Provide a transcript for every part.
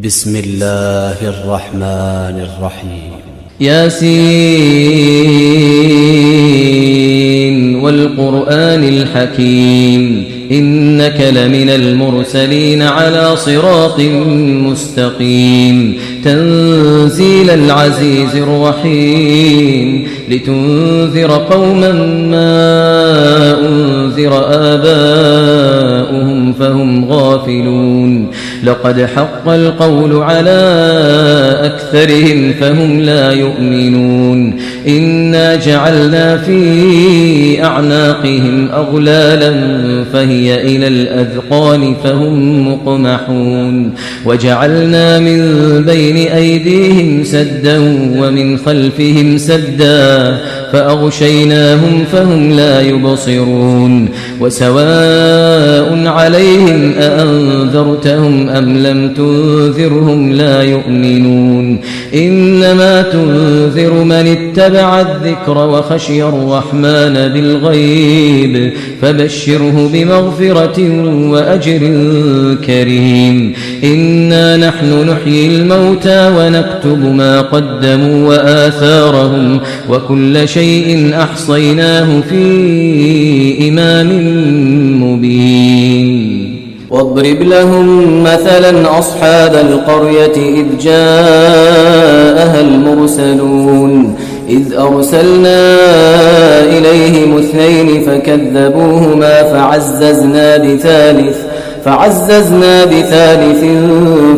بسم الله الرحمن الرحيم ياسين والقرآن الحكيم إنك لمن المرسلين على صراط مستقيم تنزيل العزيز الرحيم لتنذر قوما ما أنذر آباؤهم فهم غافلون لقد حق القول على أكثرهم فهم لا يؤمنون إنا جعلنا في أعناقهم أغلالا فهي إلى الأذقان فهم مقمحون وجعلنا من بين أيديهم سدا ومن خلفهم سدا فأغشيناهم فهم لا يبصرون وسواء عليهم أأنذرتهم أم لم تنذرهم لا يؤمنون إنما تنذر من اتبع الذكر وخشي الرحمن بالغيب فبشره بمغفرة وأجر كريم إنا نحن نحيي الموتى ونكتب ما قدموا وآثارهم وكل شيء أحصيناه في إمام مبين واضرب لهم مثلا أصحاب القرية إذ جاءها المرسلون إذ أرسلنا إليهم اثنين فكذبوهما فعززنا بثالث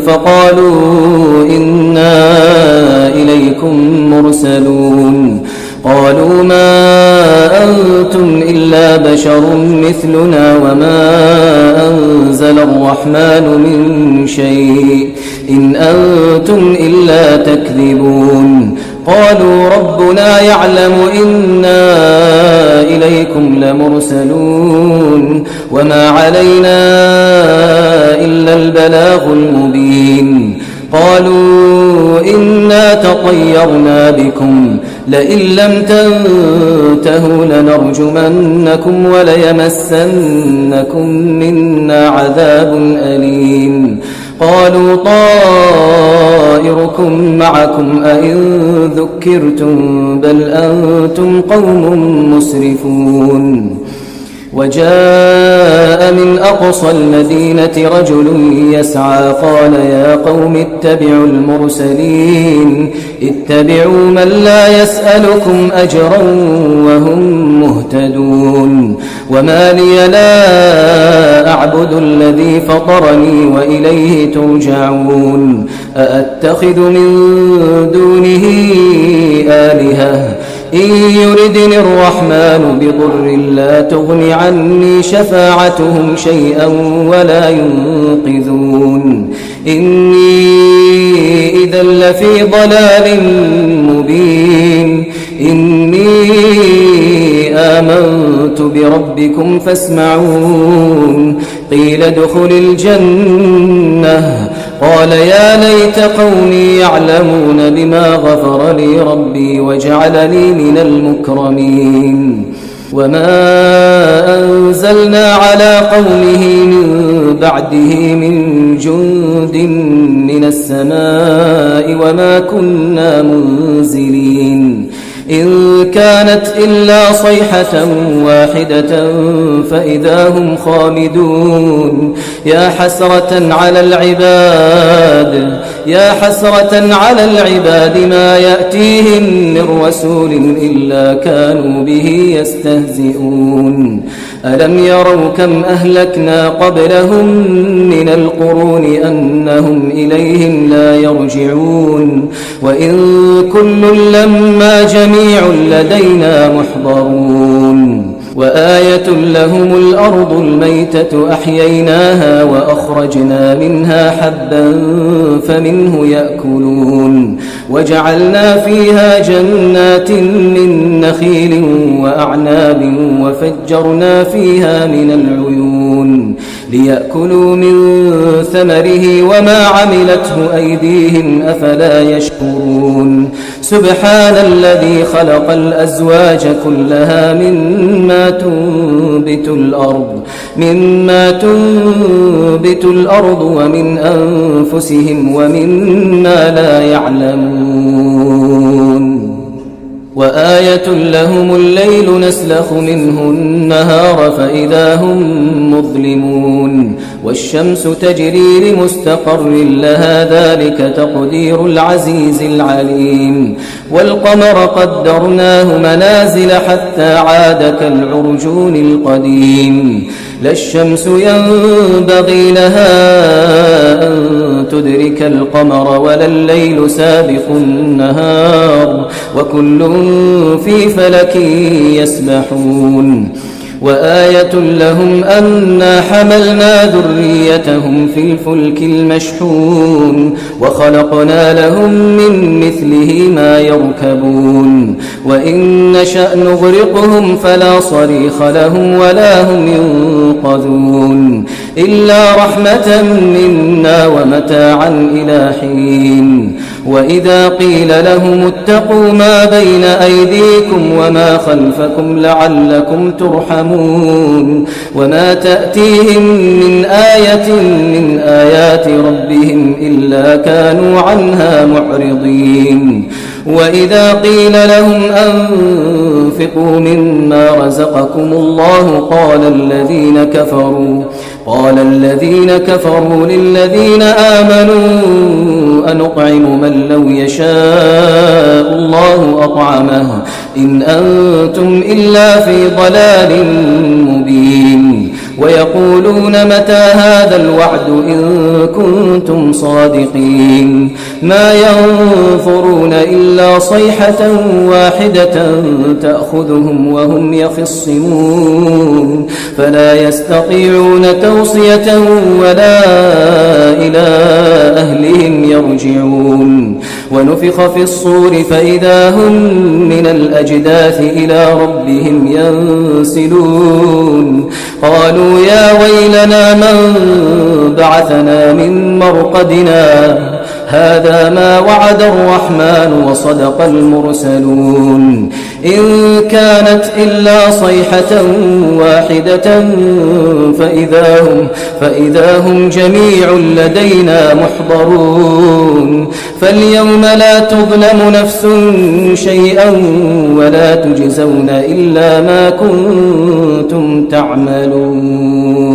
فقالوا إنا إليكم مرسلون قالوا ما أنتم إلا بشر مثلنا وما أنزل الرحمن من شيء إن أنتم إلا تكذبون قالوا ربنا يعلم إنا إليكم لمرسلون وما علينا إلا البلاغ المبين قالوا إنا تطيرنا بكم لئن لم تنتهوا لنرجمنكم وليمسنكم منا عذاب أليم قالوا طائركم معكم أئن ذكرتم بل أنتم قوم مسرفون وجاء من أقصى المدينة رجل يسعى قال يا قوم اتبعوا المرسلين اتبعوا من لا يسألكم أجرا وهم مهتدون وما لي لا أعبد الذي فطرني وإليه ترجعون أأتخذ من دونه آلهة إن يردني الرحمن بضر لا تغن عني شفاعتهم شيئا ولا ينقذون إني إذا لفي ضلال مبين إني آمنت بربكم فاسمعون قيل ادخل الجنة قال يا ليت قومي يعلمون بما غفر لي ربي وجعلني من المكرمين وما أنزلنا على قومه من بعده من جند من السماء وما كنا منزلين إن كانت إلا صيحة واحدة فإذا هم خامدون يا حسرة على العباد ما يأتيهم من رسول إلا كانوا به يستهزئون ألم يروا كم أهلكنا قبلهم من القرون أنهم إليهم لا يرجعون وإن كل لما جميع لدينا محضرون وآية لهم الأرض الميتة أحييناها وأخرجنا منها حبا فمنه يأكلون وجعلنا فيها جنات من نخيل وأعناب وفجرنا فيها من العيون ليأكلوا من ثمره وما عملته أيديهم أفلا يشكرون سبحان الذي خلق الأزواج كلها مما تنبت الأرض ومن أنفسهم ومما لا يعلمون وآية لهم الليل نسلخ منه النهار فإذا هم مظلمون والشمس تجري لمستقر لها ذلك تقدير العزيز العليم والقمر قدرناه منازل حتى عاد كالعرجون القديم لا الشمس ينبغي لها أن تدرك القمر ولا الليل سابق النهار وكل في فلك يسبحون وآية لهم أنا حملنا ذريتهم في الفلك المشحون وخلقنا لهم من مثله ما يركبون وإن نشأ نغرقهم فلا صريخ لهم ولا هم ينقذون إلا رحمة منا ومتاعا إلى حين وإذا قيل لهم اتقوا ما بين أيديكم وما خلفكم لعلكم ترحمون وما تأتيهم من آية من آيات ربهم إلا كانوا عنها معرضين وإذا قيل لهم أنفقوا مما رزقكم الله قال الذين كفروا للذين آمنوا أنطعم من لو يشاء الله أطعمه إن أنتم إلا في ضلال مبين ويقولون متى هذا الوعد إن كنتم صادقين ما ينظرون إلا صيحة واحدة تأخذهم وهم يخصمون فلا يستطيعون توصية ولا إلى أهلهم يرجعون ونفخ في الصور فإذا هم من الأجداث إلى ربهم ينسلون قالوا يا ويلنا من بعثنا من مرقدنا هذا ما وعد الرحمن وصدق المرسلون إن كانت إلا صيحة واحدة فإذا هم جميع لدينا محضرون فاليوم لا تظلم نفس شيئا ولا تجزون إلا ما كنتم تعملون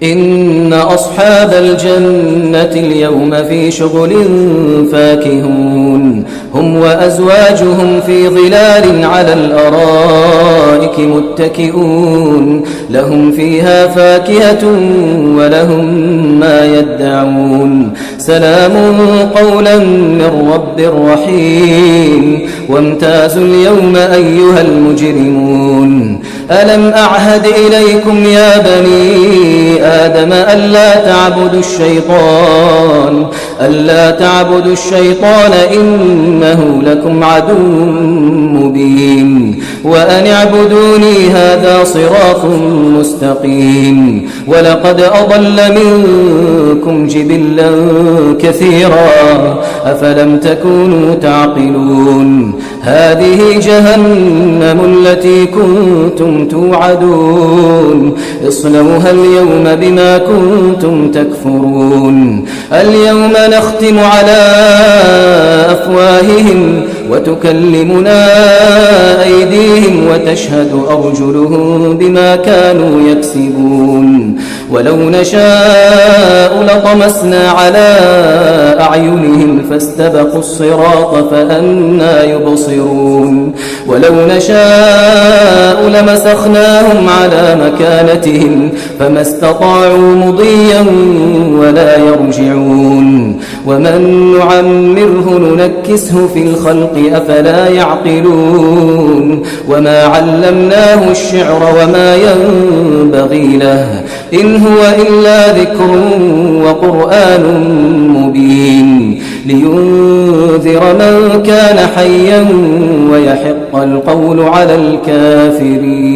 إن أصحاب الجنة اليوم في شغل فاكهون هم وأزواجهم في ظلال على الأرائك متكئون لهم فيها فاكهة ولهم ما يدعون سلام قولا من رب رحيم وامتازوا اليوم أيها المجرمون ألم أعهد إليكم يا بني آدم ألا تعبدوا الشيطان إنه لكم عدو مبين وأن اعبدوني هذا صراط مستقيم ولقد أضل منكم جبلا كثيرا أفلم تكونوا تعقلون هذه جهنم التي كنتم توعدون اصلوها اليوم بما كنتم تكفرون اليوم نختم على أفواههم وتكلمنا أيديهم وتشهد أرجلهم بما كانوا يكسبون ولو نشاء لطمسنا على أعينهم فاستبقوا الصراط فأنى يبصرون ولو نشاء لمسخناهم على مكانتهم فما استطاعوا مضيا ولا يرجعون ومن نعمره ننكسه في الخلق أفلا يعقلون وما علمناه الشعر وما ينبغي له إن هو إلا ذكر وقرآن مبين لينذر من كان حيا ويحق القول على الكافرين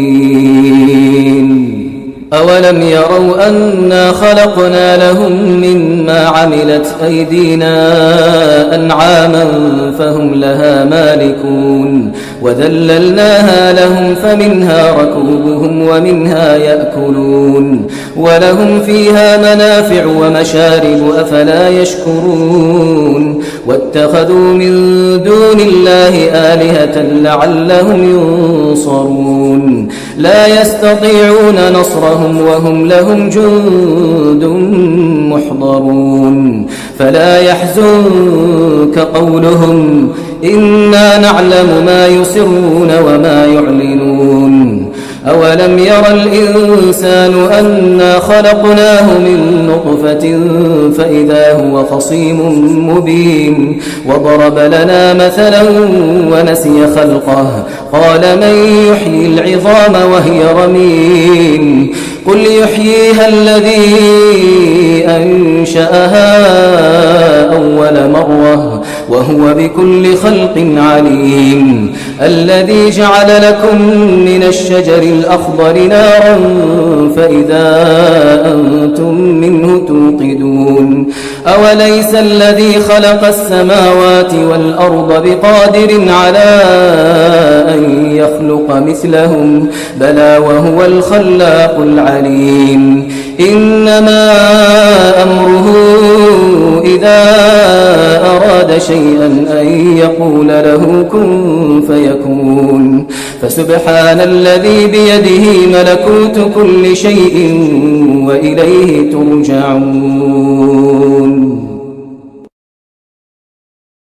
أولم يروا أنا خلقنا لهم مما عملت أيدينا أنعاما فهم لها مالكون وذللناها لهم فمنها ركوبهم ومنها يأكلون ولهم فيها منافع ومشارب أفلا يشكرون واتخذوا من دون الله آلهة لعلهم ينصرون لا يستطيعون نصرهم وهم لهم جند محضرون فلا يحزنك قولهم إنا نعلم ما يسرون وما يعلنون أولم ير الإنسان أنا خلقناه من نطفة فإذا هو خصيم مبين وضرب لنا مثلا ونسي خلقه قال من يحيي العظام وهي رميم قل يحييها الذي أنشأها أول مرة وهو بكل خلق عليم الذي جعل لكم من الشجر الأخضر نارا فإذا أنتم منه توقدون أوليس الذي خلق السماوات والأرض بقادر على أن يخلق مثلهم بلى وهو الخلاق العليم إنما أمره إذا أراد شيئا أن يقول له كن فيكون فسبحان الذي بيده ملكوت كل شيء وإليه ترجعون.